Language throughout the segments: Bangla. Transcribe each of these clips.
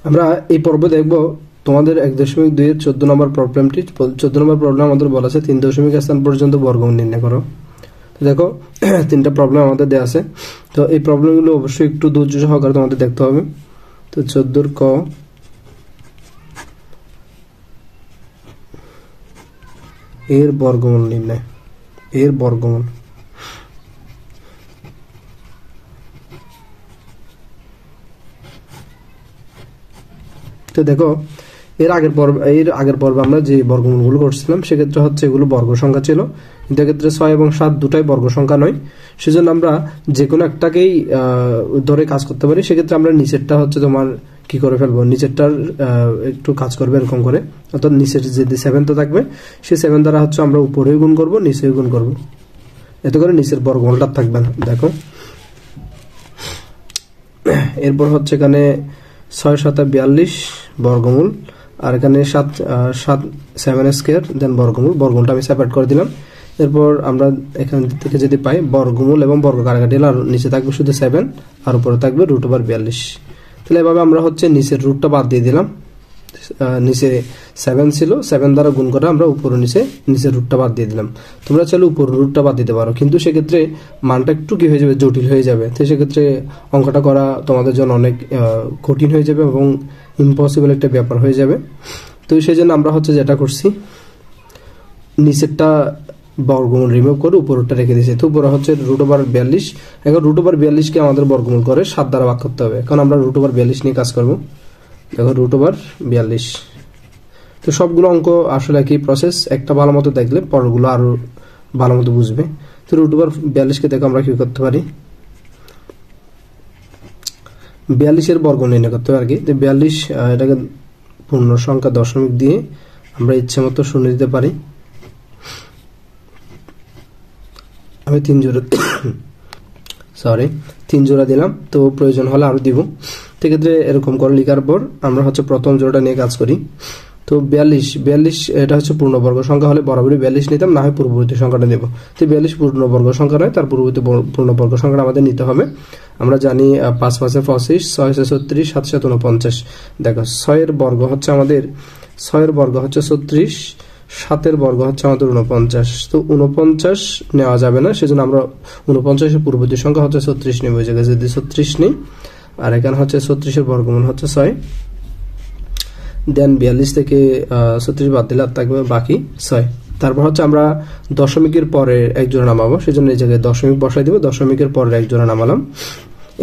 আমরা এই পর্বে দেখব তোমাদের 1.2 এর 14 নম্বর প্রবলেমটি। 14 নম্বর প্রবলেম আমাদের বলা আছে 3 দশমিক স্থান পর্যন্ত বর্গমূল নির্ণয় করো। তো দেখো তিনটা প্রবলেম আমাদের দেওয়া আছে, তো এই প্রবলেমগুলো অবশ্যই একটু ধৈর্য সহকারে তোমাদের দেখতে হবে। তো 14 ক এর বর্গমূল নির্ণয়, এর বর্গমূল। তো দেখো এর আগের পর্বে আমরা যে বর্গমূলগুলো করছিলাম সেক্ষেত্রে হচ্ছে এগুলো বর্গ সংখ্যা ছিল, কিন্তু এক্ষেত্রে 6 এবং 7 দুটাই বর্গ সংখ্যা নয়, সেজন্য আমরা যে কোনো একটাকেই ধরে কাজ করতে পারি। সেক্ষেত্রে আমরা নিচেরটা হচ্ছে তোমার কি করে ফেলবো, নিচেরটার একটু কাজ করবে এরকম করে, অর্থাৎ নিচের যে 7 তো থাকবে সেই 7 দ্বারা হচ্ছে আমরা উপরেও গুণ করব নিচেও গুণ করব, এতে করে নিচের বর্গমূলটা থাকবে না। দেখো এরপর হচ্ছে এখানে 6 7 42 বর্গমূল, আর এখানে 7 স্কয়ার দেন বর্গমূলটা আমি সেপারেট করে দিলাম। এরপর আমরা এখান থেকে যদি পাই বর্গমূল এবং বর্গ কাটাকাটি, আর নিচে থাকবে শুধু 7 আর উপরে থাকবে √42। তাহলে এভাবে আমরা হচ্ছে নিচের রুটটা বাদ দিয়ে দিলাম, নিচে 7 ছিল, 7 দ্বারা গুণ করে আমরা উপরে নিচের রুটটা বাদ দিয়ে দিলাম। তোমরা চাইলে উপর রুটটা বাদ দিতে পারো, কিন্তু সেক্ষেত্রে মানটা একটু কি হয়ে যাবে, জটিল হয়ে যাবে। তো সেক্ষেত্রে অঙ্কটা করা তোমাদের জন্য অনেক কঠিন হয়ে যাবে এবং ইম্পসিবল একটা ব্যাপার হয়ে যাবে। তো সেই জন্য আমরা হচ্ছে যেটা করছি, নিচেরটা বর্গমূল রিমুভ করে উপরটা রেখে দিয়েছি। তো উপরে হচ্ছে √42। এখন √42 কে আমাদের বর্গমূল করে 7 দ্বারা ভাগ করতে হবে। এখন আমরা √42 নিয়ে কাজ করব। দেখো √42। তো সবগুলো অঙ্ক আসলে একই প্রসেস, একটা ভালো মতো দেখলে পরেরগুলো আরো ভালো মতো বুঝবে। তো √42 কে দেখো আমরা কি করতে পারি, 42 এর বর্গ নির্ণয় করতে হবে আর কি। তো 42 এটাকে পূর্ণ সংখ্যা দশমিক দিয়ে আমরা ইচ্ছে মতো শুনে দিতে পারি। আমি 3 জোড়া দিলাম, তো প্রয়োজন হলে আরো দিব। সেক্ষেত্রে এরকম করে লেখার পর আমরা হচ্ছে প্রথম জোড়াটা নিয়ে কাজ করি। তো 42 এটা হচ্ছে পূর্ণবর্গ সংখ্যা হলে বরাবরই 42 নিতাম, না হয় পূর্ববর্তী সংখ্যাটা নেব। তো 42 পূর্ণবর্গ সংখ্যা নয়, তার পূর্ববর্তী পূর্ণবর্গ সংখ্যাটা আমাদের নিতে হবে। আমরা জানি 5 5 25, 6 6 36, 7 7 49। দেখো 6 এর বর্গ হচ্ছে 36, 7 এর বর্গ হচ্ছে আমাদের 49। তো 49 নেওয়া যাবে না, সেজন্য আমরা 49 এর পূর্ববর্তী সংখ্যা হচ্ছে 36 নেব। এই জায়গায় যদি 36 নেই, আর এখানে হচ্ছে 36 এর বর্গমূল হচ্ছে 6, দেন 42 থেকে 36 বাদ দিলে থাকবে বাকি 6। তারপর হচ্ছে আমরা দশমিকের পরে এক জোড়া নামাবো, সেজন্য এই জায়গায় দশমিক বসাই দিব, দশমিকের পরে এক জোড়া নামালাম।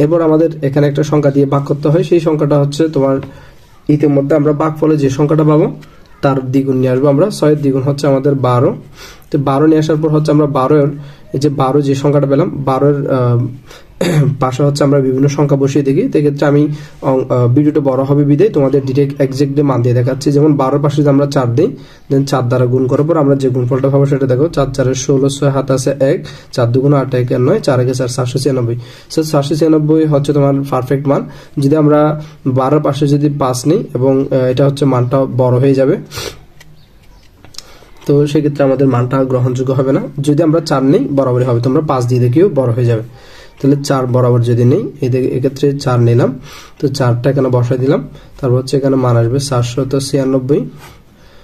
এরপর আমাদের এখানে একটা সংখ্যা দিয়ে ভাগ করতে হয়, সেই সংখ্যাটা হচ্ছে তোমার ইতিমধ্যে আমরা ভাগফলে যে সংখ্যাটা পাবো তার দ্বিগুণ নিয়ে আসবো আমরা। 6 এর দ্বিগুণ হচ্ছে আমাদের 12। তো 12 নিয়ে আসার পর হচ্ছে আমরা 12 যে সংখ্যাটা পেলাম, 12 এর পাশে হচ্ছে আমরা বিভিন্ন সংখ্যা বসিয়ে দেখি। সেক্ষেত্রে আমি ভিডিওটা বড় হবে বিদায় তোমাদের ডিরেক্ট এক্সাক্টলি মান দিয়ে দেখাচ্ছি। যেমন 12 পাশে যদি আমরা 4 দিই, দেন 4 দ্বারা গুণ করার পর আমরা যে গুণফলটা পাবো সেটা দেখো, 4 4 16, 6 হাত আছে 1, 4 2 8 1 9, 4 1 4 796। 796 হচ্ছে তোমার পারফেক্ট মান। যদি আমরা 12 পাশে যদি 5 নিই এবং এটা হচ্ছে মানটা বড় হয়ে যাবে, তো সেক্ষেত্রে আমাদের মানটা গ্রহণযোগ্য হবে না। যদি আমরা 4 নেই বরাবরই হবে, তোমরা 5 দিয়ে দেখেও বড় হয়ে যাবে। তাহলে 4 বরাবর যদি নেই, এক্ষেত্রে 4 নিলাম, তো 4টা এখানে বসাই দিলাম। তারপর হচ্ছে এখানে মান আসবে 796।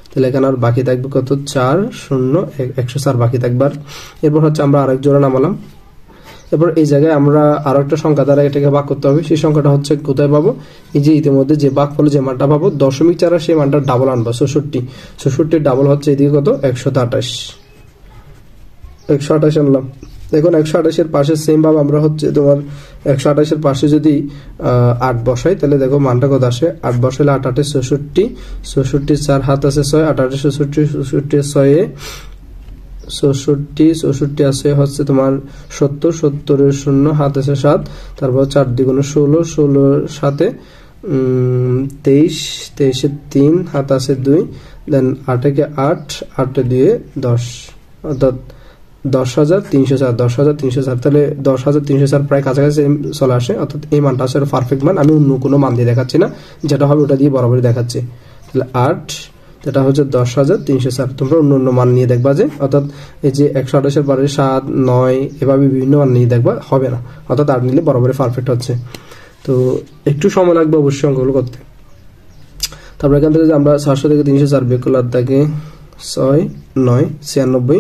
তাহলে এখানে আর বাকি থাকবে কত, 4 0 104 বাকি থাকবে। এরপর হচ্ছে আমরা আরেক জোড়া নামালাম। এরপর এই জায়গায় আমরা আরো একটা সংখ্যা দ্বারা এটাকে ভাগ করতে হবে। সেই সংখ্যাটা হচ্ছে কোথায় পাবো, এই যে ইতিমধ্যে যে ভাগফলে যে মানটা পাবো দশমিক ছাড়া সেই মানটা ডাবল আনবো, 66 ডাবল হচ্ছে এদিকে কত, 128 আনলাম। দেখুন 128 এর পাশে সেম ভাবে আমরা হচ্ছে তোমার 128 এর পাশে যদি 8 বসাই, তাহলে দেখো মানটা কত আসে, 8 বসাইলে 8 8 66, 66 4 হাত আছে 6, 8 8 66, 66 6 66 আছে হচ্ছে তোমার 70, 70 এর 0 হাত আছে 7, তারপর 4 দ্বিগুণে 16, 16 7 23, 23 এর 3 হাত আছে 2, দেন 8 এ 8, 8 এ 2 10, অর্থাৎ 10,304, 10,304। তাহলে 10,304 প্রায় কাছাকাছি চলে আসে, অর্থাৎ এই মানটা আসলে পারফেক্ট মান। আমি অন্য কোনো মান দিয়ে দেখাচ্ছি না, যেটা হবে ওটা দিয়ে বরাবরই দেখাচ্ছি। তাহলে 8, এটা হচ্ছে 10,304। তোমরা অন্য মান নিয়ে দেখবা যে, অর্থাৎ এই যে 128 এর পরে 7 9 এভাবে বিভিন্ন মান নিয়ে দেখবা, হবে না, অর্থাৎ 8 নিলে বরাবরই পারফেক্ট হচ্ছে। তো একটু সময় লাগবে অবশ্যই অঙ্কগুলো করতে। তারপর এখান থেকে আমরা 700 থেকে 304 বিয়োগ করলে থাকে 6 9 96,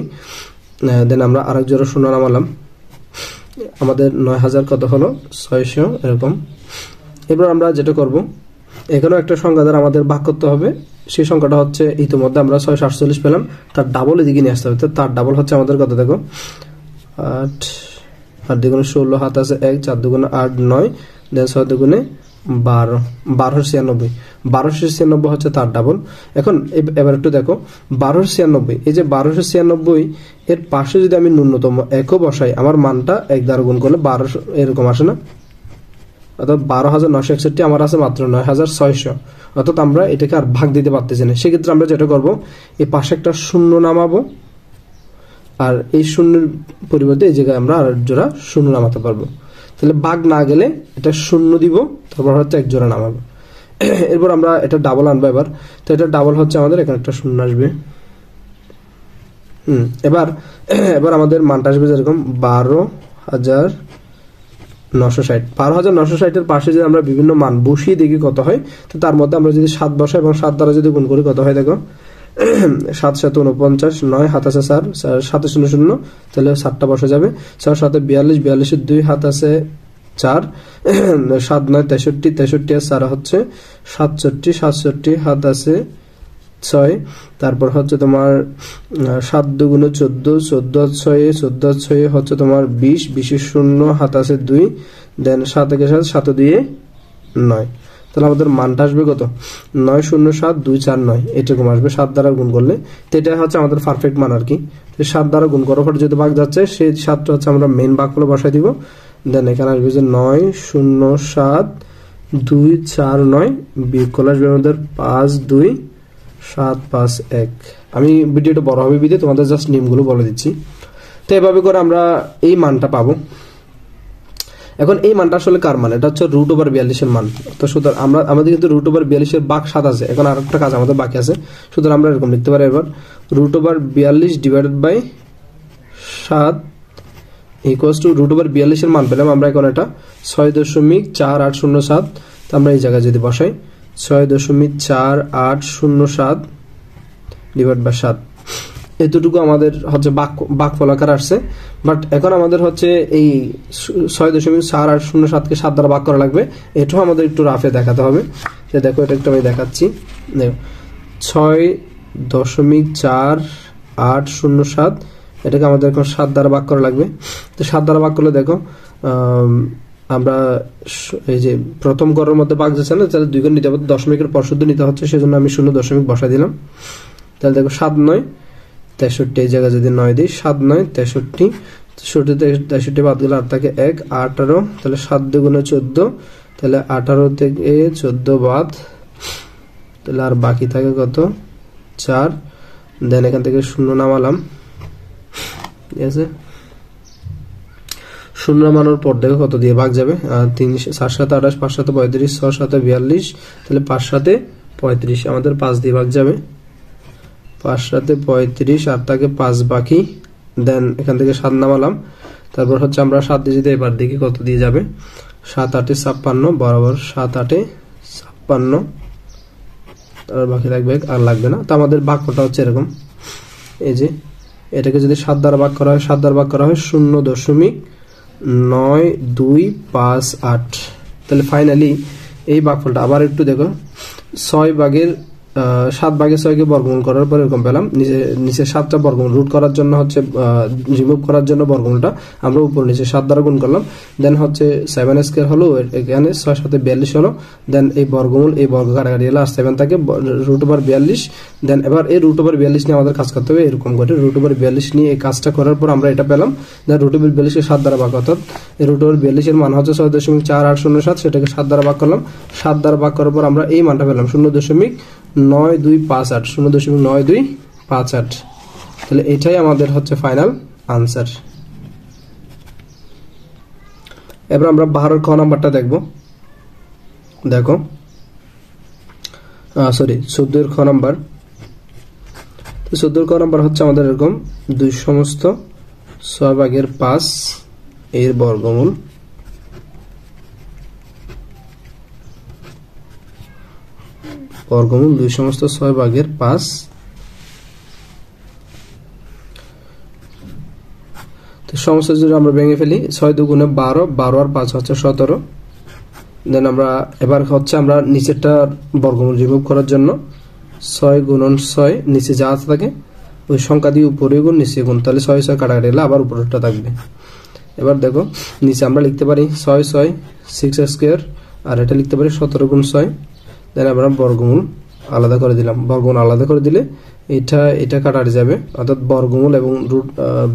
দেন আমরা আরেক জোড়া শূন্য নামালাম, আমাদের 9000 কত হলো 600 এরকম। এবার আমরা যেটা করব, এখানেও একটা সংখ্যা দ্বারা আমাদের ভাগ করতে হবে, সেই সংখ্যাটা হচ্ছে ইতিমধ্যে আমরা 648 পেলাম, তার ডাবল এদিকে নিয়ে আসতে হবে। তার ডাবল হচ্ছে আমাদের কত দেখো 8 8 দুগুণে 16, হাত আছে 1, 4 দুগুণে 8 9, দেন 6 দুগুণে 12 1296, 1296 হচ্ছে তার ডাবল। এখন এবার একটু দেখো 1296, এই যে 1296 এর পাশে যদি আমি ন্যূনতম 1 বসাই, আমার মানটা 1 দ্বারা গুণ করলে 1200 এরকম আসে না, অর্থাৎ 12961, আমার আছে মাত্র 9600, অর্থাৎ আমরা এটাকে আর ভাগ দিতে পারতেছি না। সেক্ষেত্রে আমরা যেটা করব, এই পাশে একটা শূন্য নামাবো, আর এই শূন্যের পরিবর্তে এই জায়গায় আমরা আর জোড়া শূন্য নামাতে পারবো। তাহলে ভাগ না গেলে এটা শূন্য দিব, তারপর হচ্ছে এক জোড়া নামাবো। এরপর আমরা এটা ডাবল আনবো এবার, তো এটা ডাবল হচ্ছে আমাদের এখানে একটা শূন্য আসবে। এবার আমাদের মানটা আসবে যেরকম 12960, 12960 এর পাশে যদি আমরা বিভিন্ন মান বসিয়ে দেখি কত হয়, তো তার মধ্যে আমরা যদি 7 বসাই এবং 7 দ্বারা যদি গুণ করি কত হয় দেখো 7 7 49, 9 হাত আছে 4, 7 0 0, তাহলে 7টা বসা যাবে, 6 7 42, 42 এর 2 হাত আছে 4, 7 9 63, 63 আর 4 হচ্ছে 67, 67 হাত আছে 6, তারপর হচ্ছে তোমার 7 দুগুণে 14, 14 6, 14 6 হচ্ছে তোমার 20, 20 এর 0 হাত আছে 2, দেন 7 থেকে 7, 7 2 9, তাহলে আমাদের মানটা আসবে কত 907249, এরকম আসবে 7 দ্বারা গুণ করলে। তো এটা হচ্ছে আমাদের পারফেক্ট মান আর কি। 7 দ্বারা গুণ করার পর যেহেতু ভাগ যাচ্ছে, সেই 7টা হচ্ছে আমরা মেইন ভাগফলে বসাই দিব, দেন এখানে আসবে যে 907249 বিয়োগ করলে আসবে আমাদের 52751। আমি ভিডিওটা বড় হবে বিধে তোমাদের জাস্ট নিয়মগুলো বলে দিচ্ছি। তো এভাবে করে আমরা এই মানটা পাবো। এখন এই মানটা আসলে কার মান, এটা হচ্ছে √42 এর মান। তো সুতরাং আমাদের কিন্তু √42 এর ভাগ 7 আছে, এখন আরেকটা কাজ আমাদের বাকি আছে। সুতরাং আমরা এরকম লিখতে পারি এবার √42 ডিভাইডেড বাই 7 ইকুয়ালস টু √42 এর মান পেলাম আমরা। এখন এটা 6.4807, তো আমরা এই জায়গায় যদি বসাই 6.4807 ডিভাইড বাই 7, এতটুকু আমাদের হচ্ছে ভাগফল আকার আসছে। বাট এখন আমাদের হচ্ছে এই 6.4807 কে 7 দ্বারা ভাগ করা লাগবে, এটাও আমাদের একটু রাফে দেখাতে হবে। দেখো এটা একটু আমি দেখাচ্ছি, 6.4807 এটাকে আমাদের এখন 7 দ্বারা ভাগ করা লাগবে। তো 7 দ্বারা ভাগ করলে দেখো আমরা এই যে প্রথম ঘরের মধ্যে ভাগ যাচ্ছে না, তাহলে 2 গুণ নিতে হবে, দশমিকের পর শুদ্ধ নিতে হচ্ছে, সেজন্য আমি 0 বসাই দিলাম। তাহলে দেখো 7 9 63, এই জায়গায় যদি 9 দিই 7 9 63, 63 বাদ গেলে আর থাকে 1 18, তাহলে 7 দুগুণে 14, তাহলে 18 থেকে 14 বাদ, তাহলে আর বাকি থাকে কত 4, দেন এখান থেকে 0 নামালাম, ঠিক আছে। 0 নামানোর পর দেখো কত দিয়ে ভাগ যাবে, 3 7 7 28, 5 7 35, 6 7 42, তাহলে 5 7 35, আমাদের 5 দিয়ে ভাগ যাবে, 5 7 35 আর থাকে 5 বাকি, দেন এখান থেকে 7 নামালাম। তারপর হচ্ছে আমরা 7 দিয়ে যদি এবার দেখি কত দিয়ে যাবে, 7 8 56 বরাবর 7 8 56, তার বাকি লাগবে আর লাগবে না। তো আমাদের ভাগফলটা হচ্ছে এরকম, এই যে এটাকে যদি 7 দ্বারা ভাগ করা হয়, 7 দ্বারা ভাগ করা হয় 0.9258, তাহলে ফাইনালি এই ভাগফলটা আবার একটু দেখো 7 ভাগের 6কে বর্গমূল করার পর এরকম পেলাম। নিচে 7টা বর্গমূল রুট করার জন্য হচ্ছে রিমুভ করার জন্য বর্গমূলটা আমরা উপর নিচে 7 দ্বারা গুণ করলাম, দেন হচ্ছে 7 স্কয়ার হলো, এখানে 6 7 42 হলো, দেন এই বর্গমূল এই বর্গ কাটাকাটি হলো, আর 7 থাকে √42, দেন এবার এই √42 নিয়ে আমাদের কাজ করতে হবে। এরকম করে √42 নিয়ে এই কাজটা করার পর আমরা এটা পেলাম, দেন √42 কে 7 দ্বারা ভাগ, অর্থাৎ এই √42 এর মান হচ্ছে 6.4807, সেটাকে 7 দ্বারা ভাগ করলাম, 7 দ্বারা ভাগ করার পর আমরা এই মানটা পেলাম 0.9258, 0.9258, তাহলে এটাই আমাদের হচ্ছে ফাইনাল আনসার। এবার আমরা 12 খ নাম্বারটা দেখব। দেখো 14 খ নাম্বার। তো 14 খ নাম্বার হচ্ছে আমাদের এরকম 2 সমস্ত 6/5 এর বর্গমূল বর্গমূল 2 সমস্ত 6 ভাগের 5। তো সমস্ত যদি আমরা ভেঙে ফেলি 6 দুগুণে 12, 12 আর 5 হচ্ছে 17। দেন আমরা এবার হচ্ছে আমরা নিচেরটা বর্গমূল রিমুভ করার জন্য 6 গুণন 6 নিচে যা থাকে ওই সংখ্যা দিয়ে উপরে গুণ নিচে গুণ, তাহলে 6 6 কাটাকাটি গেলে আবার উপরেরটা থাকবে। এবার দেখো নিচে আমরা লিখতে পারি 6 6 6 স্কয়ার, আর এটা লিখতে পারি 17 গুণ 6। দেন আমরা বর্গমূল আলাদা করে দিলাম। বর্গমূল আলাদা করে দিলে এটা কাটাকাটি যাবে, অর্থাৎ বর্গমূল এবং রুট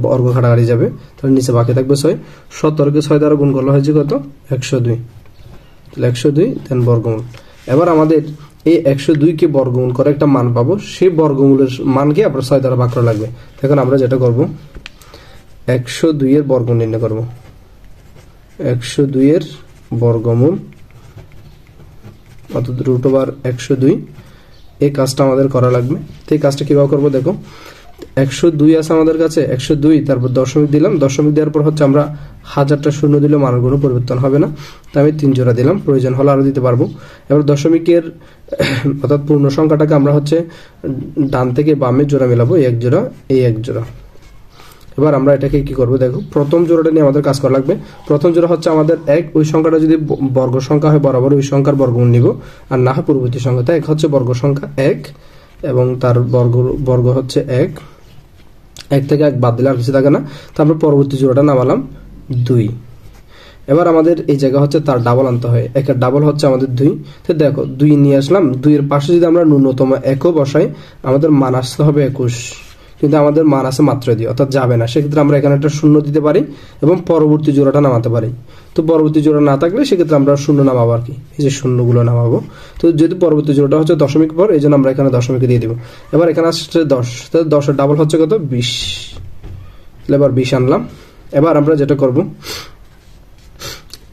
বর্গ কাটাকাটি যাবে, তাহলে নিচে বাকি থাকবে 6। 17 কে 6 দ্বারা গুণ করলে হয়েছে কত? 102। তাহলে 102 দেন বর্গমূল। এবার আমাদের এই 102 কে বর্গমূল করে একটা মান পাবো, সেই বর্গমূলের মানকে আবার 6 দ্বারা ভাগ করা লাগবে। এখন আমরা যেটা করব 102 এর বর্গমূল নির্ণয় করব। 102 এর বর্গমূল অর্থাৎ √102, এই কাজটা আমাদের করা লাগবে। তো এই কাজটা কিভাবে করব দেখো, 102 আছে আমাদের কাছে, 102 তারপর দশমিক দিলাম, দশমিক দেওয়ার পর হচ্ছে আমরা হাজারটা শূন্য দিলে মানের কোনো পরিবর্তন হবে না, তাই আমি 3 জোড়া দিলাম, প্রয়োজন হলে আরো দিতে পারবো। এবার দশমিকের অর্থাৎ পূর্ণ সংখ্যাটাকে আমরা হচ্ছে ডান থেকে বামে জোড়া মেলাবো, এই 1 জোড়া, এই 1 জোড়া। এবার আমরা এটাকে কি করব দেখো, প্রথম জোড়াটা নিয়ে আমাদের কাজ করা লাগবে। প্রথম জোড়া হচ্ছে আমাদের 1, ওই সংখ্যাটা যদি বর্গ সংখ্যা হয় বরাবর ওই সংখ্যার বর্গমূল নিব, আর না হয় পূর্ববর্তী সংখ্যা। তাই 1 হচ্ছে বর্গ সংখ্যা 1 এবং তার বর্গ হচ্ছে 1 থেকে 1 বাদ দিলে আর কিছু থাকে না। তো আমরা পরবর্তী জোড়াটা নামালাম 2। এবার আমাদের এই জায়গা হচ্ছে তার ডাবল আনতে হয়, 1 এর ডাবল হচ্ছে আমাদের 2। তো দেখো 2 নিয়ে আসলাম, 2 এর পাশে যদি আমরা ন্যূনতম 1 বসাই আমাদের মান আসতে হবে 21, কিন্তু আমাদের মান আছে মাত্র 2, অর্থাৎ যাবে না। সেক্ষেত্রে আমরা এখানে একটা শূন্য দিতে পারি এবং পরবর্তী জোড়াটা নামাতে পারি। তো পরবর্তী জোড়া না থাকলে সেক্ষেত্রে আমরা শূন্য নামাবো আর কি, এই যে শূন্যগুলো নামাবো। তো যেহেতু পরবর্তী জোড়াটা হচ্ছে দশমিক পর, এই জন্য আমরা এখানে দশমিক দিয়ে দিব। এবার এখানে আসছে 10, তাহলে 10 এর ডাবল হচ্ছে কত? 20। তাহলে এবার 20 আনলাম। এবার আমরা যেটা করব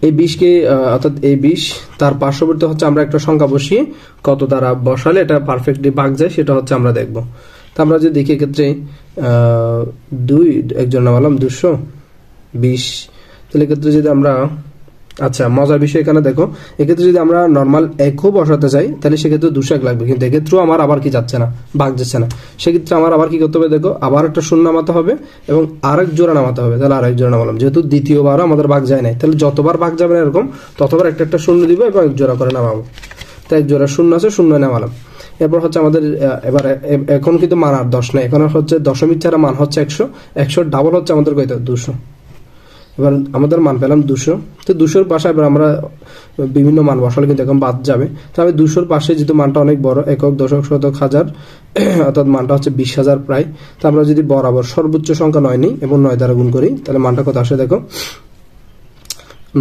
এই 20 কে অর্থাৎ এই 20 তার পার্শ্ববর্তী হচ্ছে আমরা একটা সংখ্যা বসিয়ে কত দ্বারা বসালে এটা পারফেক্টলি ভাগ যায় সেটা হচ্ছে আমরা দেখব। তো আমরা যদি দেখি এক্ষেত্রে 2 একজন নামালাম 220, তাহলে এক্ষেত্রে যদি আমরা আচ্ছা মজার বিষয় এখানে দেখো, এক্ষেত্রে যদি আমরা নর্মাল 1ও বসাতে চাই তাহলে সেক্ষেত্রে 201 লাগবে, কিন্তু এক্ষেত্রেও আমার আবার কি যাচ্ছে না, ভাগ যাচ্ছে না। সেক্ষেত্রে আমার আবার কি করতে হবে দেখো, আবার একটা শূন্য নামাতে হবে এবং আরেক জোড়া নামাতে হবে। তাহলে আরেক জোড়া নামালাম, যেহেতু দ্বিতীয়বারও আমাদের ভাগ যায় নাই, তাহলে যতবার ভাগ যাবে না এরকম ততবার একটা শূন্য দিব এবং 1 জোড়া করে নামাবো। তাই 1 জোড়া শূন্য আছে, শূন্য নামালাম। এরপর হচ্ছে আমাদের এবার এখন কিন্তু মান আর 10 নাই, এখন হচ্ছে দশমিক ছাড়া মান হচ্ছে 100, 100 ডাবল হচ্ছে আমাদের কত? 200। এবার আমাদের মান পেলাম 200। তো 200-র পাশে এবার আমরা বিভিন্ন মান বসালে কিন্তু এখন বাদ যাবে। তো আমি 200-র পাশে যেহেতু মানটা অনেক বড়, একক, দশক, শতক, হাজার, অর্থাৎ মানটা হচ্ছে 20,000 প্রায়। তো আমরা যদি বরাবর সর্বোচ্চ সংখ্যা 9 নিই এবং 9 দ্বারা গুণ করি তাহলে মানটা কত আসে দেখো,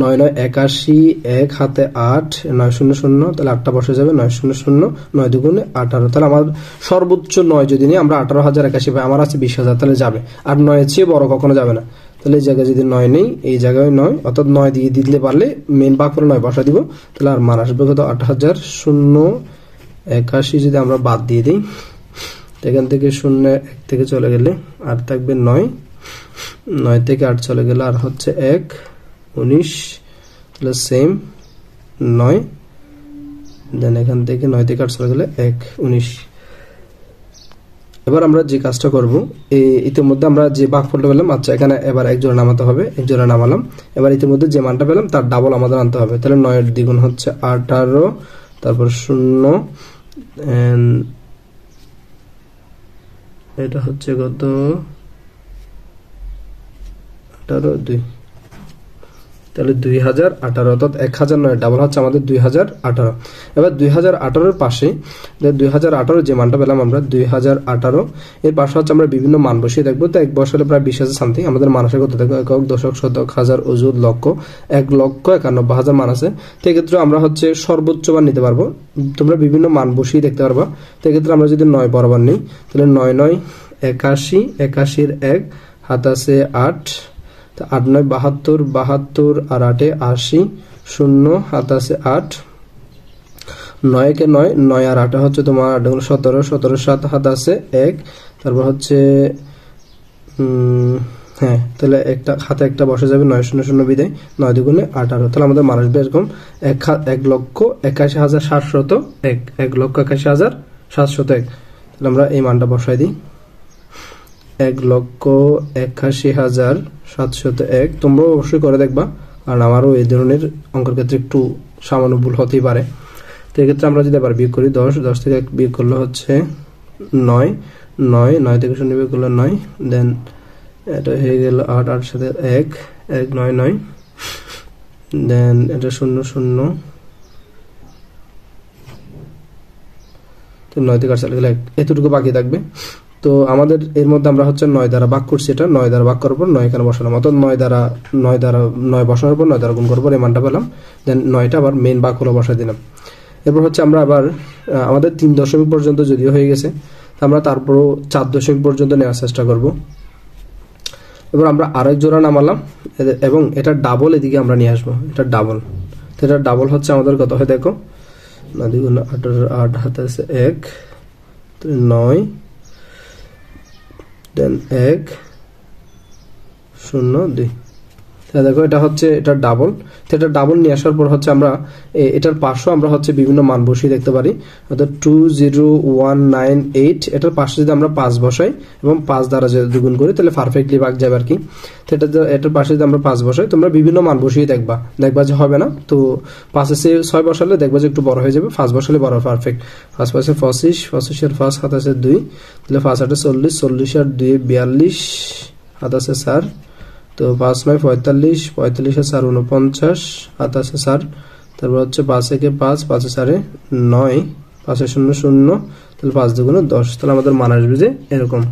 9 9 81, 1 হাতে 8, 9 0 0, তাহলে 8টা বসে যাবে, 9 0 0, 9 দুগুণে 18। তাহলে আমার সর্বোচ্চ 9 যদি নিই আমরা 18,081 পাই, আমার আছে 20,000, তাহলে যাবে। আর 9 এর চেয়ে বড় কখনো যাবে না। তাহলে এই জায়গায় যদি 9 নেই, এই জায়গায় 9, অর্থাৎ 9 দিয়ে দিতে পারলে মেন ভাগ করে 9 বসা দিব, তাহলে আর মান আসবে কত? 8,081 যদি আমরা বাদ দিয়ে দিই, এখান থেকে 0 1 থেকে চলে গেলে আর থাকবে 9, 9 থেকে 8 চলে গেলে আর হচ্ছে 1 19, তাহলে সেম 9, দেন এখান থেকে 9 থেকে 8 চলে গেলে 1 19। এবার আমরা যে কাজটা করব, ইতিমধ্যে আমরা যে ভাগফলটা পেলাম, আচ্ছা এখানে এবার 1 জোড়া নামাতে হবে, 1 জোড়া নামালাম। এবার ইতিমধ্যে যে মানটা পেলাম তার ডাবল আমাদের আনতে হবে, তাহলে 9 এর দ্বিগুণ হচ্ছে 18, তারপর 0, এটা হচ্ছে কত? 18 2, তাহলে 2018, অর্থাৎ 1009 ডাবল হচ্ছে আমাদের 2018। এবার 2018-এর পাশে 2018 যে মানটা পেলাম আমরা 2018, এর পাশে হচ্ছে আমরা বিভিন্ন মান বসিয়ে দেখবো। তো 1 বসালে প্রায় 20,000 সামথিং, আমাদের মান আসে কত দেখো, একক, দশক, শতক, হাজার, অযুত, লক্ষ, 1,91,000 মান আছে। তো এক্ষেত্রে আমরা হচ্ছে সর্বোচ্চ মান নিতে পারবো, তোমরা বিভিন্ন মান বসিয়ে দেখতে পারবা। তো এক্ষেত্রে আমরা যদি 9 বরাবর নিই তাহলে 9 9 81, 81-এর 1 হাত আছে 8, 8 9 72, 72 আর 8 80, 0 হাত আছে 8, 9 কে 9, 9 আর 8 হচ্ছে তোমার 17, 17 7 হাত আছে 1, তারপর হচ্ছে হ্যাঁ, তাহলে একটা হাতে একটা বসে যাবে 9 শূন্য শূন্য বিদায় 9 দুগুণে 18। তাহলে আমাদের মান আসবে এরকম 1,81,701, 1,81,701। তাহলে আমরা এই মানটা বসাই দিই, 1,81,701। তোমরাও অবশ্যই করে দেখবা, কারণ আমারও এই ধরনের অঙ্কের ক্ষেত্রে একটু সামান্য ভুল হতেই পারে। তো এক্ষেত্রে আমরা যদি আবার বিয়োগ করি 10 থেকে 1 বিয়োগ করলে হচ্ছে 9, 9 থেকে 0 বিয়োগ করলে 9, দেন এটা হয়ে গেল 8, 8 সাথে 1, 1 9 9, দেন এটা 0 0, তো 9 থেকে 8 চলে গেলে এতটুকু বাকি থাকবে। তো আমাদের এর মধ্যে আমরা হচ্ছে 9 দ্বারা ভাগ করছি, এটা 9 দ্বারা ভাগ করার পর 9 এখানে বসালাম, অর্থাৎ 9 দ্বারা 9 বসানোর পর 9 দ্বারা গুণ করার পর এই মানটা পেলাম। দেন 9টা আবার মেইন ভাগ হলো বসাই দিলাম। এরপর হচ্ছে আমরা আবার আমাদের 3 দশমিক পর্যন্ত যদিও হয়ে গেছে, আমরা তারপরও 4 দশমিক পর্যন্ত নেওয়ার চেষ্টা করব। এবার আমরা আরেক জোড়া নামালাম এবং এটা ডাবল এদিকে আমরা নিয়ে আসবো, এটা ডাবল। তো এটা ডাবল হচ্ছে আমাদের কত হয় দেখো, 9 দুগুণে 18, 8 হাতে আছে 1, 9, দেন 1 0 2। দেখো এটা হচ্ছে এটা ডাবল। তো এটা ডাবল নিয়ে আসার পর হচ্ছে আমরা এটার পাশে আমরা হচ্ছে বিভিন্ন মান বসিয়ে দেখতে পারি, অর্থাৎ 20198, এটার পাশে যদি আমরা 5 বসাই এবং 5 দ্বারা যদি গুণ করি তাহলে পারফেক্টলি ভাগ যাবে আর কি। তো এটার পাশে যদি আমরা 5 বসাই, তোমরা বিভিন্ন মান বসিয়ে দেখবা যে হবে না। তো 5 এ 6 বসালে দেখবা যে একটু বড় হয়ে যাবে, 5 বসালে বড় পারফেক্ট। 5 5 25, 25 এর 5 হাত আছে 2, তাহলে 5 8 40, 40 আর 2 42, হাত আছে 4, তো 5 9 45, 45 আর 4 49, হাত আছে 4, তারপর হচ্ছে 5 একে 5, 5 এ 4 9, 5 এ 0 0, তাহলে 5 দুগুণে 10। তাহলে আমাদের মান আসবে যে এরকম।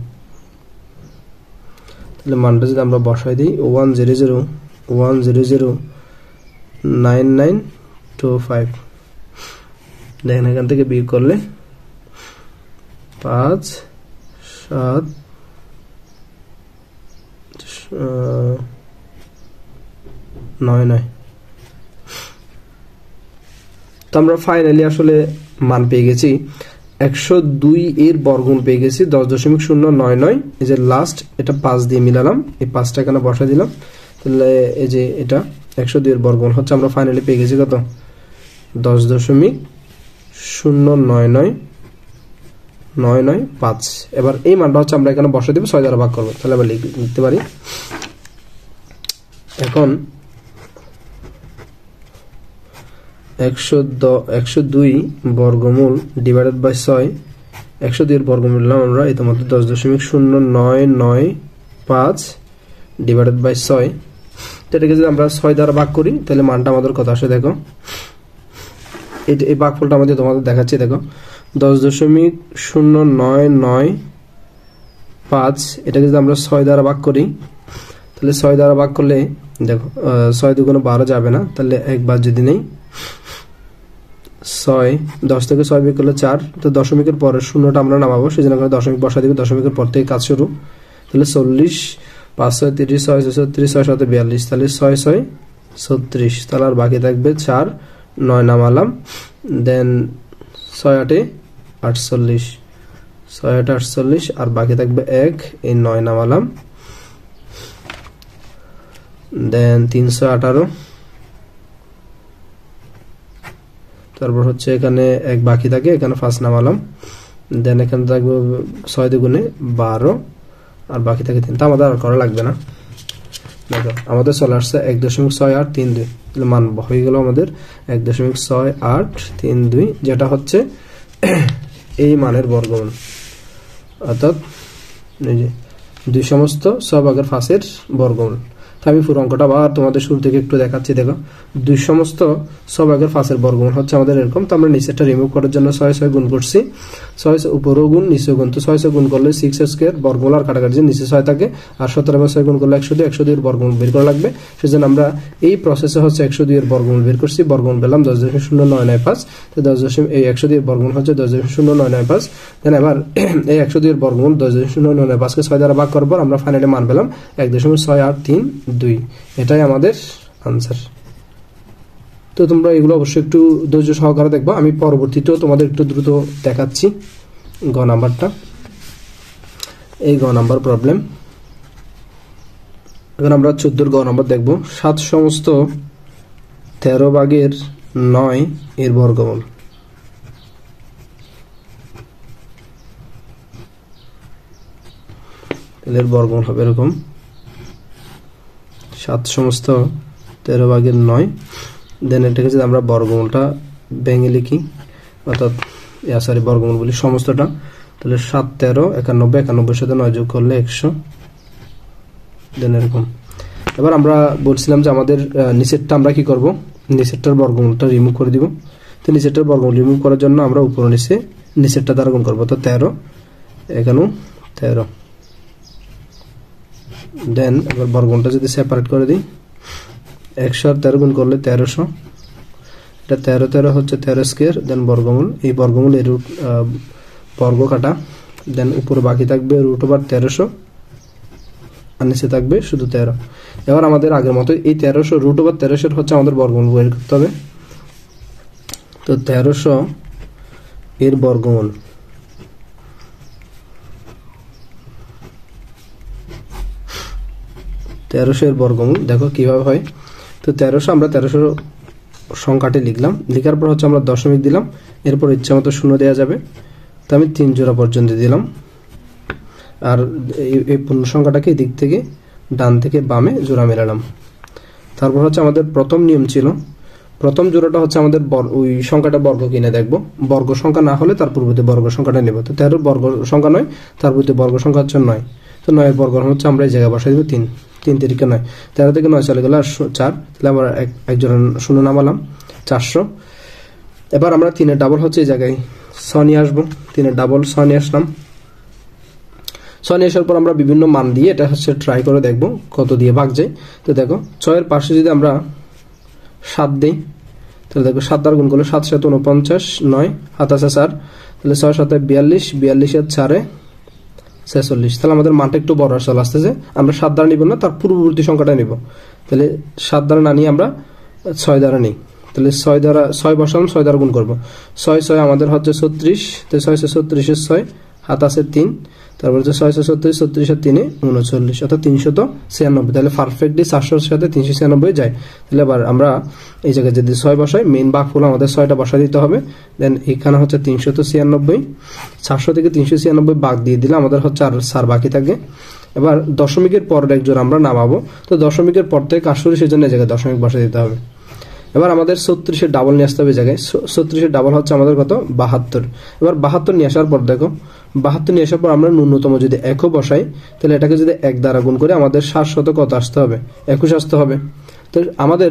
তাহলে মানটা যদি আমরা বসাই দিই 100,100,9925, দেখেন এখান থেকে বিয়োগ করলে 5 7 9 9। তো আমরা ফাইনালি আসলে মান পেয়ে গেছি 102 এর বর্গমূল পেয়ে গেছি 10.099। এই যে লাস্ট এটা 5 দিয়ে মিলালাম, এই 5টা এখানে বসা দিলাম, তাহলে এই যে এটা 102 এর বর্গমূল হচ্ছে আমরা ফাইনালি পেয়ে গেছি কত, 10.0999995। এবার এই মানটা হচ্ছে আমরা এখানে বসা দেব, 6 দ্বারা ভাগ করব, তাহলে আমরা লিখতে পারি এখন 102 বর্গমূল ডিভাইডেড বাই 6, 102 এর বর্গমূল নিলাম আমরা ইতিমধ্যে 10.0995 ডিভাইডেড বাই 6। এটাকে যদি আমরা 6 দ্বারা ভাগ করি তাহলে মানটা আমাদের কত আসে দেখো, এই ভাগফলটা আমাদের তোমাদের দেখাচ্ছি দেখো, 10.0995, এটাকে যদি আমরা 6 দ্বারা ভাগ করি তাহলে 6 দ্বারা ভাগ করলে দেখো 6 দুগুণে 12 যাবে না, তাহলে একবার যদি নেই 6, 10 থেকে 6 বিয়োগ করলে 4, তো দশমিকের পরে শূন্যটা আমরা নামাবো, সেজন্য আমরা দশমিক বসা দিব, দশমিকের পর থেকে কাজ শুরু। তাহলে 40, 5 6 30, 6 6 36, 6 7 42, তাহলে 6 6 36, তাহলে আর বাকি থাকবে 4, 9 নামালাম, দেন 6 8 48, 6 8 48, আর বাকি থাকবে 1, এই 9 নামালাম, দেন 318, তারপর হচ্ছে এখানে 1 বাকি থাকে, এখানে 5 নামালাম, দেন এখানে থাকবে 6 দুগুণে 12, আর বাকি থাকে 3। তা আমাদের আর করা লাগবে না, দেখো আমাদের চলে আসছে 1.6832, তাহলে মান হয়ে গেল আমাদের 1.6832, যেটা হচ্ছে এই মানের বর্গমূল, অর্থাৎ এই যে 2 সমস্ত সহভাগের 5 বর্গমূল। আমি পুরো অঙ্কটা আবার তোমাদের শুরু থেকে একটু দেখাচ্ছি, দেখো 2 সমস্ত সহভাগের 5 বর্গমূল হচ্ছে আমাদের এরকম। তো আমরা নিচেরটা রিমুভ করার জন্য 6 6 গুণ করছি, 6 উপরেও গুণ নিচেও গুণ, তো 6 6 গুণ করলে 6 বর্গমূল আর কাটাকাটি নিচে 6 থাকে, আর 17 গুণ করলে 102, 102 এর বর্গমূল বের করা লাগবে। সেজন্য আমরা এই প্রসেসে হচ্ছে 102 এর বর্গমূল বের করছি, বর্গমূল পেলাম 10.0995, তো 102 এর বর্গমূল হচ্ছে 10.0995। দেন এবার এই 102 এর বর্গমূল 10.0995 কে 6 দ্বারা ভাগ করার পর আমরা ফাইনালি মান পেলাম 1.6832, এটাই আমাদের আনসার। তো তোমরা এগুলো অবশ্যই একটু ধৈর্য সহকারে দেখবা, আমি পরবর্তীতেও তোমাদের একটু দ্রুত দেখাচ্ছি। গ নাম্বারটা, এই গ নাম্বার প্রবলেম, এখন আমরা 14 গ নম্বর দেখব 7 সমস্ত 13 ভাগের 9 এর বর্গমূল। এর বর্গমূল হবে এরকম 7 সমস্ত 13 ভাগের 9। দেন এটাকে যদি আমরা বর্গমূলটা ভেঙে লিখি, অর্থাৎ বর্গমূল বলি সমস্তটা, তাহলে 7 13 91, 91 সাথে 9 যোগ করলে 100। দেন এরকম। এবার আমরা বলছিলাম যে আমাদের নিচেরটা আমরা কি করব, নিচেরটার বর্গমূলটা রিমুভ করে দিব। তো নিচেরটার বর্গমূল রিমুভ করার জন্য আমরা উপর নিচে নিচেরটা দ্বারা গুণ করব। তো 13 এখানেও 13। দেন এবার বর্গমূলটা যদি সেপারেট করে দিই, 100 আর 13 গুণ করলে 1300। এটা 13 13 হচ্ছে 13 স্কয়ার। দেন বর্গমূল, এই বর্গমূল এর রুট বর্গ কাটা। দেন উপরে বাকি থাকবে √1300 আর নিচে থাকবে শুধু 13। এবার আমাদের আগের মতো এই 1300 √1300 হচ্ছে আমাদের বর্গমূল বের করতে হবে। তো 1300 এর বর্গমূল, দেখো কিভাবে হয়। তো 1300 আমরা 1300 সংখ্যাটি লিখলাম, লিখার পর হচ্ছে আমরা দশমিক দিলাম, এরপর ইচ্ছা মতো শূন্য দেওয়া যাবে। তো আমি 3 জোড়া পর্যন্ত দিলাম। আর এই পূর্ণ সংখ্যাটাকে দিক থেকে ডান থেকে বামে জোড়া মেলালাম। তারপর হচ্ছে আমাদের প্রথম নিয়ম ছিল, প্রথম জোড়াটা হচ্ছে আমাদের ওই সংখ্যাটা বর্গ কিনে দেখব, বর্গ সংখ্যা না হলে তার পূর্ববর্তী বর্গ সংখ্যাটা নেব। তো 13 বর্গ সংখ্যা নয়, তার পূর্ববর্তী বর্গ সংখ্যা হচ্ছে 9। তো 9 এর বর্গ হচ্ছে আমরা এই জায়গায় বসাই দেব 3, 3 3 9, 13 থেকে 9 চলে গেল আর 4। তাহলে আমরা এক জোড়া শূন্য নামালাম, 400। এবার আমরা 3 এর ডাবল হচ্ছে এই জায়গায় 6 নিয়ে আসবো। 3 এর ডাবল 6 নিয়ে আসলাম। 6 নিয়ে আসার পর আমরা বিভিন্ন মান দিয়ে এটা হচ্ছে ট্রাই করে দেখব কত দিয়ে ভাগ যায়। তো দেখো 6 এর পাশে যদি আমরা 7 দেই, তাহলে দেখো 7 দ্বারা গুণ করলে 7 7 49, 9 হাত আছে 4, তাহলে 6 7 42, 42 আর 4 46। তাহলে আমাদের মানটা একটু বড় চলে আসতেছে। আমরা 7 দ্বারা নিব না, তার পূর্ববর্তী সংখ্যাটা নিব। তাহলে 7 দ্বারা না নিয়ে আমরা 6 দ্বারা নিই। তাহলে 6 দ্বারা 6 বসালাম, 6 দ্বারা গুণ করব। 6 6 আমাদের হচ্ছে 36, তো 6 36 এর 6 হাত আছে 3, তারপর হচ্ছে 6 36, 36 আর 3 39, অর্থাৎ 396। তাহলে পারফেক্টলি 400 সাথে 396 যায়। তাহলে এবার আমরা এই জায়গায় যদি 6 বসাই, মেইন ভাগফল আমাদের 6টা বসা দিতে হবে। দেন এখানে হচ্ছে 396, 400 থেকে 396 ভাগ দিয়ে দিলে আমাদের হচ্ছে আর 4 বাকি থাকে। এবার দশমিকের পরের এক জোড়া আমরা নামাবো। তো দশমিকের পর থেকে কাজ শুরু, সেই জন্য এই জায়গায় দশমিক বসা দিতে হবে। এবার আমাদের 36 এর ডাবল নিয়ে আসতে হবে জায়গায়। 36 এর ডাবল হচ্ছে আমাদের কত, 72। এবার 72 নিয়ে আসার পর দেখো 72 নিয়ে আসার পর আমরা ন্যূনতম যদি 1 বসাই, তাহলে এটাকে যদি 1 দ্বারা গুণ করে আমাদের 700 কত আসতে হবে, 21 আসতে হবে। তো আমাদের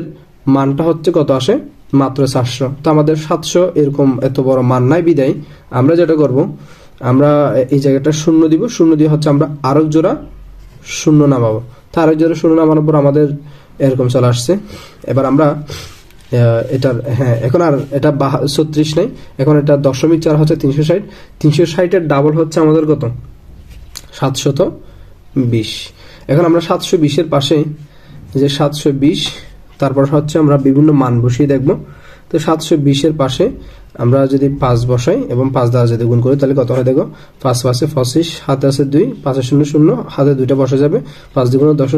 মানটা হচ্ছে কত আসে, মাত্র 400। তো আমাদের 700 এরকম এত বড় মান নাই বিদায় আমরা যেটা করব, আমরা এই জায়গাটা শূন্য দিব। শূন্য দিয়ে হচ্ছে আমরা আরেক জোড়া শূন্য নামাবো। তো আরেক জোড়া শূন্য নামানোর পর আমাদের এরকম চলে আসছে। এবার আমরা এটার এখন আর এটা 36 নাই, এখন এটা দশমিক 4 হচ্ছে 360। 360 এর ডাবল হচ্ছে আমাদের কত, 720। এখন আমরা 720 এর পাশে যে 720, তারপর হচ্ছে আমরা বিভিন্ন মান বসিয়ে দেখব। তো 720 এর পাশে আমরা যদি 5 বসাই এবং 5 দ্বারা যদি গুণ করি, তাহলে কত হয় দেখো, 5 5 25, হাতে আছে 2, 5 0 0, হাতে 2টা বসা যাবে। 5 2 10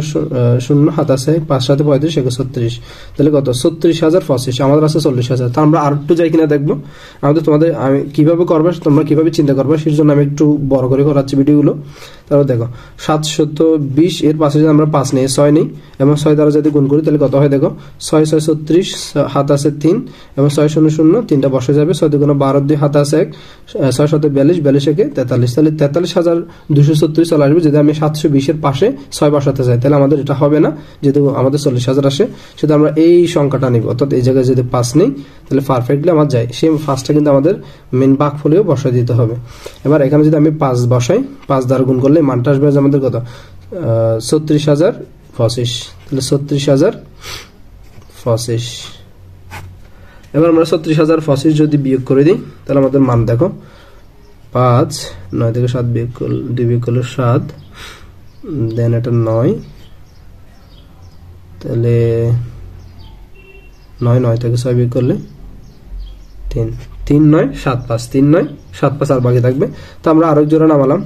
0, হাতে আছে 5 7 35, 36। তাহলে কত, 36,025। আমাদের আছে 40,000। তা আমরা আর একটু যাই কিনা দেখবো। তোমাদের আমি কিভাবে করবে, তোমরা কিভাবে চিন্তা করবে, সেই জন্য আমি একটু বড় করে করাচ্ছি ভিডিওগুলো। তারপর দেখো 720 এর পাশে যদি আমরা 5 নেই, 6 নেই এবং 6 দ্বারা যদি গুণ করি, তাহলে কত হয় দেখো, 6 6 36, হাত আছে 3 এবং 6 0 0, 3টা বসে যাবে। 6 2 12, 2 হাতে আছে 1, 6 7 42, 42 1 43। তাহলে 43,270 চলে আসবে যদি আমি 720 এর পাশে 6 বসাতে চাই। তাহলে আমাদের এটা হবে না, যেহেতু আমাদের 40,000 আসে, সেটা আমরা এই সংখ্যাটা নিব। অর্থাৎ এই জায়গায় যদি 5 নেই, তাহলে পারফেক্টলি আমার যায়। সেই 5টা কিন্তু আমাদের মেন ভাগফলেও বসাই দিতে হবে। এবার এখানে যদি আমি 5 বসাই, 5 দ্বারা গুণ করলে মানটা আসবে আমাদের কত, 36,025। তাহলে 36,025। এবার আমরা 36,025 যদি বিয়োগ করে দিই, তাহলে আমাদের মান দেখো, 5 9 থেকে 7 বিয়োগ করলে 7, দেন এটা 9, তাহলে 9 থেকে 6 বিয়োগ করলে 3 3 9 7 5, 3 9 7 5 আর বাকি থাকবে। তো আমরা আরেক জোড়া নামালাম,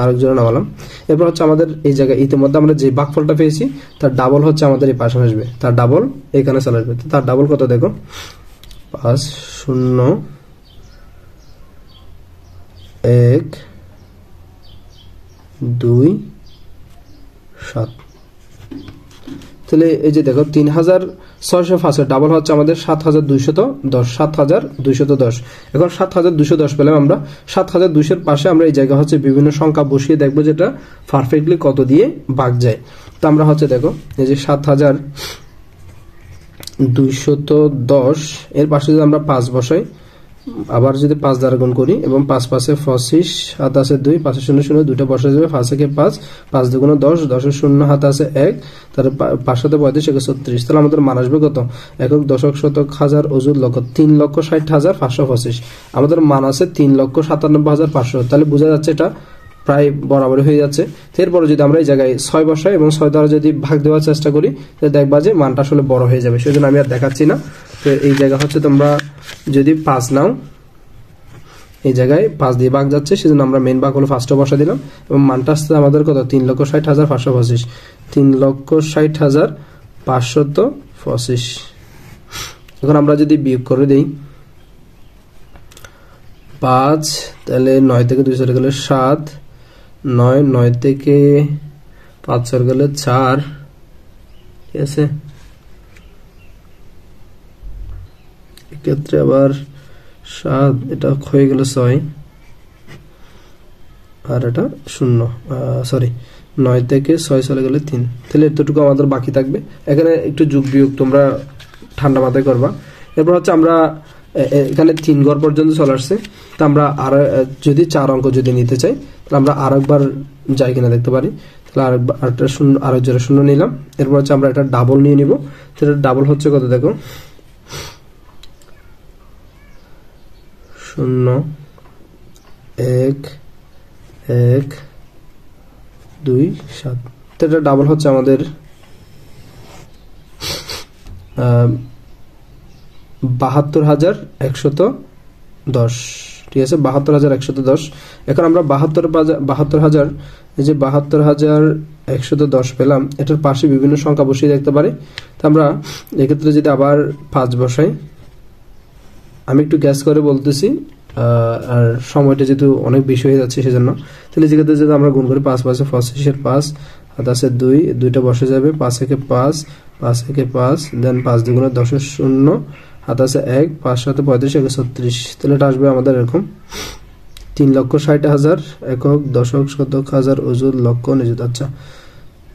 আরেকজোড়া নামালাম। এরপর হচ্ছে আমাদের এই জায়গায় ইতিমধ্যে আমরা যে ভাগফলটা পেয়েছি তার ডাবল হচ্ছে আমাদের এই পাশে আসবে, তার ডাবল এখানে চলে আসবে। তার ডাবল কত দেখো, 5 0 1 2 7। তাহলে এই যে দেখো 3605 ডাবল হচ্ছে আমাদের 7210, 7210। এখন 7210 পেলাম আমরা। 7200 পাশে আমরা এই জায়গা হচ্ছে বিভিন্ন সংখ্যা বসিয়ে দেখবো যেটা পারফেক্টলি কত দিয়ে ভাগ যায়। তো আমরা হচ্ছে দেখো এই যে 7210 এর পাশে যদি আমরা 5 বসাই, আবার যদি 5 দ্বারা গুণ করি এবং 5 5 25, হাত আছে 2, 5 0 0 দুটো বসে যাবে, 5 একে 5, 5 2 10, 10 0 হাত আছে 1, তাহলে 5 7 35 1 36। তাহলে আমাদের মান আসবে কত, একক দশক শতক হাজার অযুত লক্ষ 3,60,525। আমাদের মান আছে 3,97,500। তাহলে বোঝা যাচ্ছে এটা প্রায় বরাবর হয়ে যাচ্ছে। এরপরে যদি আমরা এই জায়গায় 6 বসাই এবং 6 দ্বারা যদি ভাগ দেওয়ার চেষ্টা করি তাহলে দেখবা যে মানটা আসলে বড় হয়ে যাবে, সেজন্য আমি আর দেখাচ্ছি না। তো এই জায়গা হচ্ছে তোমরা যদি 5 নাও, এই জায়গায় 5 দিয়ে ভাগ যাচ্ছে, সেজন্য আমরা মেন ভাগ হলো ফার্স্টে বসা দিলাম এবং মানটা আসছে আমাদের কত, 3,60,525, 3,60,525। এখন আমরা যদি বিয়োগ করে দেই 5, তাহলে 9 থেকে 2 চলে গেলে 7, 9 9 থেকে 5 চলে গেলে 4, ঠিক আছে। এক্ষেত্রে আবার 7, এটা হয়ে গেল 6 আর এটা 0, সরি 9 থেকে 6 চলে গেলে 3। তাহলে এতটুকু আমাদের বাকি থাকবে। এখানে একটু যোগ বিয়োগ তোমরা ঠান্ডা মাথায় করবা। এরপর হচ্ছে আমরা এখানে 3 ঘর পর্যন্ত চলে আসছে। তো আমরা আর যদি 4 অঙ্ক যদি নিতে চাই তাহলে আমরা আরেকবার যাই কিনা দেখতে পারি। তাহলে আরেকটা 0, আরেক জোড়া 0 নিলাম। এরপর হচ্ছে আমরা এটা ডাবল নিয়ে নিব। সেটা ডাবল হচ্ছে কত দেখো, 0 1 1 2 7। তো এটা ডাবল হচ্ছে আমাদের 72,110, ঠিক আছে, 72,110। এখন আমরা 72,000, এই যে 72,110 পেলাম, এটার পাশে বিভিন্ন সংখ্যা বসিয়ে দেখতে পারি। তো আমরা এক্ষেত্রে যদি আবার 5 বসাই, আমি একটু গ্যাস করে বলতেছি আর সময়টা যেহেতু অনেক বেশি হয়ে যাচ্ছে সেজন্য। তাহলে যেক্ষেত্রে যদি আমরা গুণ করি 5 5 25 5, হাত আছে 2, 2টা বসে যাবে, 5 একে 5, 5 একে 5, দেন 5 2 10 0, হাত আছে 1, 5 7 35 1 36। তাহলে এটা আসবে আমাদের এরকম 3,60,000 একক দশক শতক হাজার অযুত লক্ষ নিযুত। আচ্ছা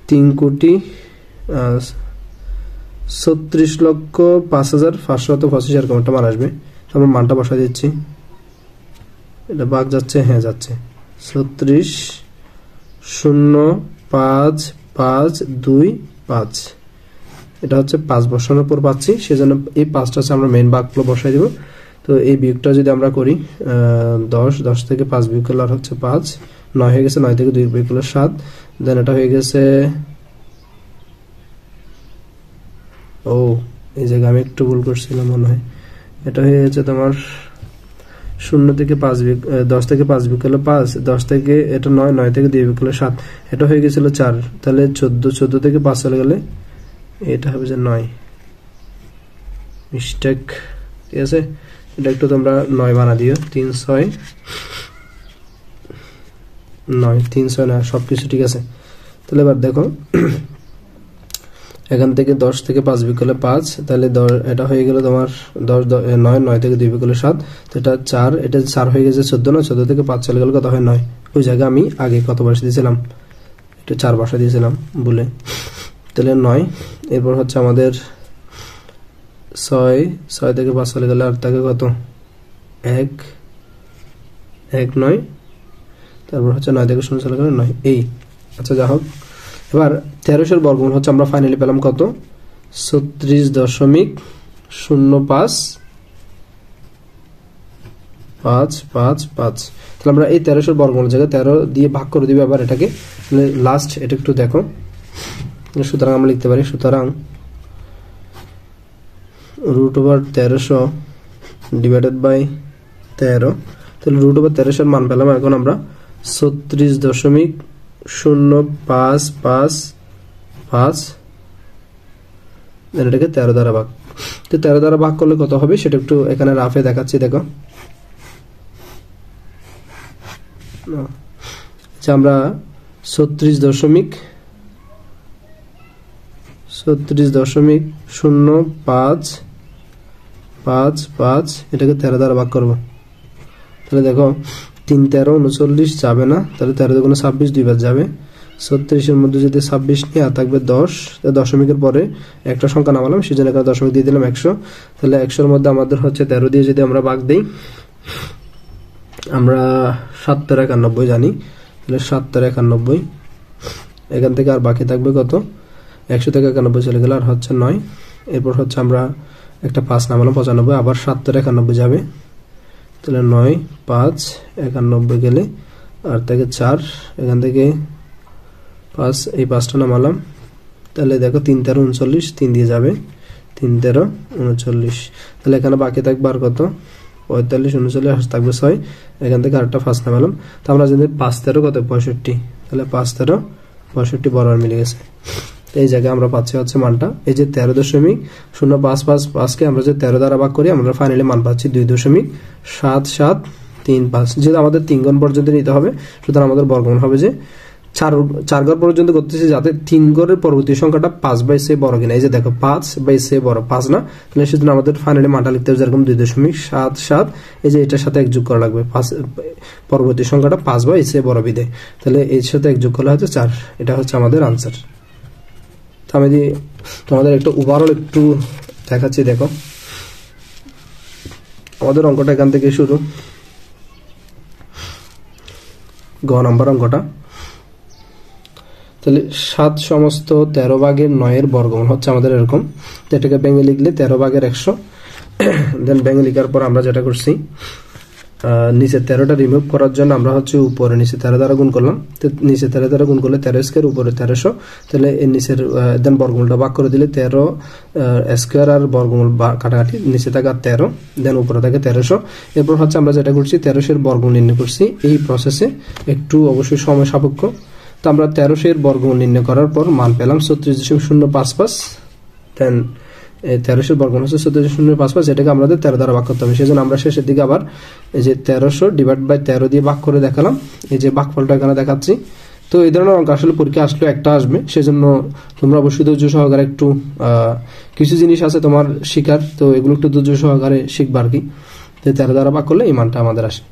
3,36,05,525 এরকম একটা মান আসবে। আমরা মানটা বসা দিচ্ছি, এটা ভাগ যাচ্ছে, হ্যাঁ যাচ্ছে, 36 0 5 5 2 5। এটা হচ্ছে 5 বসানোর পর পাচ্ছি, সেজন্য এই 5টা হচ্ছে আমরা মেন ভাগগুলো বসাই দেব। তো এই বিয়োগটা যদি আমরা করি 10 থেকে 5 বিয়োগ করলে আর হচ্ছে 5, 9 হয়ে গেছে, 9 থেকে 2 বিয়োগ করলে 7, দেন এটা হয়ে গেছে, ও এই জায়গায় আমি একটু ভুল করছিলাম মনে হয়, এটা হয়ে গেছে তোমার 0 থেকে 5 বিয়োগ 10 থেকে 5 বিয়োগ করলে 5, 10 থেকে এটা 9, 9 থেকে 2 বিয়োগ করলে 7, এটা হয়ে গেছিল 4। তাহলে 14 থেকে 5 চলে গেলে এটা হবে যে 9, মিস্টেক, ঠিক আছে। এটা একটু তোমরা 9 বানা দিও, 3 6 9, 3 6 9 সবকিছু ঠিক আছে। তাহলে এবার দেখো এখান থেকে 10 থেকে 5 বিয়োগ করলে 5, তাহলে এটা হয়ে গেল তোমার 10 9, 9 থেকে 2 বিয়োগ করলে 7, তো এটা 4, এটা 4 হয়ে গেছে 14 না, 14 থেকে 5 চলে গেল কত হয় 9। ওই জায়গায় আমি আগে কত বসা দিয়েছিলাম, একটু 4 বসা দিয়েছিলাম বলে, তাহলে 9। এরপর হচ্ছে আমাদের 6 থেকে 5 চলে গেলে আর থাকে কত 1 1 9, তারপর হচ্ছে 9 থেকে 0 চলে গেলে 9 এই। আচ্ছা যা হোক, এবার 1300 বর্গমূল হচ্ছে আমরা ফাইনালি পেলাম কত, 36.0555। তাহলে আমরা এই 1300 বর্গমূল জায়গায় 13 দিয়ে ভাগ করে দিব আবার এটাকে। তাহলে লাস্ট এটা একটু দেখো, সুতরাং আমরা লিখতে পারি, সুতরাং √1300 ডিভাইডেড বাই 13। তাহলে √1300 মান পেলাম। এখন আমরা 36.0555 দেন এটাকে 13 দ্বারা ভাগ। তো 13 দ্বারা ভাগ করলে কত হবে সেটা একটু এখানে রাফে দেখাচ্ছি, দেখো। আচ্ছা, আমরা 36.0555 এটাকে 13 দ্বারা ভাগ করব। তাহলে দেখো 3 13 39 যাবে না, তাহলে 13 দুগুণে 26 দুইবার যাবে। 36 এর মধ্যে যদি 26 নিয়ে আর থাকবে 10, দশমিকের পরে একটা সংখ্যা নামালাম, সেজন্য এখানে দশমিক দিয়ে দিলাম 100। তাহলে 100 এর মধ্যে আমাদের হচ্ছে 13 দিয়ে যদি আমরা ভাগ দেই, আমরা 7 13 91 জানি, তাহলে 7 13 91, এখান থেকে আর বাকি থাকবে কত, 100 থেকে 91 চলে গেলে আর হচ্ছে 9। এরপর হচ্ছে আমরা একটা 5 নামালাম 95, আবার 7 13 91 যাবে, তাহলে 9 5 91 গেলে আর থেকে 4, এখান থেকে 5, এই 5টা নামালাম, তাহলে দেখো 3 13 39, 3 দিয়ে যাবে, 3 13 39, তাহলে এখানে বাকি থাকবে আর কত, 45 39 থাকবে 6, এখান থেকে আরেকটা 5 নামালাম। তো আমরা জানি 5 13 কত 65, তাহলে 5 13 65 বরাবর মিলে গেছে। এই জায়গায় আমরা পাচ্ছি হচ্ছে মানটা, এই যে 13.0555 কে আমরা যে 13 দ্বারা ভাগ করি, আমরা ফাইনালি মান পাচ্ছি 2.7735। যেহেতু আমাদের 3 ঘর পর্যন্ত নিতে হবে, সুতরাং আমাদের বর্গমূল হবে যে 4 ঘর পর্যন্ত করতেছি, যাতে 3 ঘরের পরবর্তী সংখ্যাটা 5/চেয়ে বড় কিনা। এই যে দেখো 5/চেয়ে বড় 5 না, তাহলে সেজন্য আমাদের ফাইনালি মানটা লিখতে হবে যেরকম 2.77, এই যে এটার সাথে এক যোগ করা লাগবে, 5 পরবর্তী সংখ্যাটা 5/চেয়ে বড় বিদে, তাহলে এর সাথে এক যোগ করলে হচ্ছে 4। এটা হচ্ছে আমাদের আনসার। আমি তোমাদের একটা ওভারঅল একটু দেখাচ্ছি, দেখো আমাদের অঙ্কটা এখান থেকে শুরু। গ নাম্বার অঙ্কটা, তাহলে 7 সমস্ত 13/9 বর্গমূল হচ্ছে আমাদের এরকম। তো এটাকে ভেঙে লিখলে 13/100, দেন ভেঙে লিখার পর আমরা যেটা করছি, নিচে 13টা রিমুভ করার জন্য আমরা হচ্ছে উপরে নিচে 13 দ্বারা গুণ করলাম। তো নিচে 13 দ্বারা গুণ করলে 13 স্কয়ার, উপরে 1300, তাহলে এর নিচের দেন বর্গমূলটা ভাগ করে দিলে 13 স্কয়ার আর বর্গমূল কাটাকাটি, নিচে থাকে 13, দেন উপরে থাকে 1300। এরপর হচ্ছে আমরা যেটা করছি 1300 এর বর্গমূল নির্ণয় করছি। এই প্রসেসে একটু অবশ্যই সময় সাপেক্ষ। তো আমরা 1300 এর বর্গমূল নির্ণয় করার পর মান পেলাম 36.055, দেন 1300 বর্গমূল হচ্ছে 36.055, এটাকে আমাদের 13 দ্বারা ভাগ করতে হবে। সেজন্য আমরা শেষের দিকে আবার এই যে 1300 ডিভাইড বাই 13 দিয়ে ভাগ করে দেখালাম, এই যে ভাগফলটা এখানে দেখাচ্ছি। তো এই ধরনের অঙ্ক আসলে পরীক্ষা আসলে একটা আসবে, সেজন্য তোমরা অবশ্যই ধৈর্য সহকারে একটু কিছু জিনিস আছে তোমার শিখার, তো এগুলো একটু ধৈর্য সহকারে শিখবা আর কি। 13 দ্বারা ভাগ করলে এই মানটা আমাদের আসে।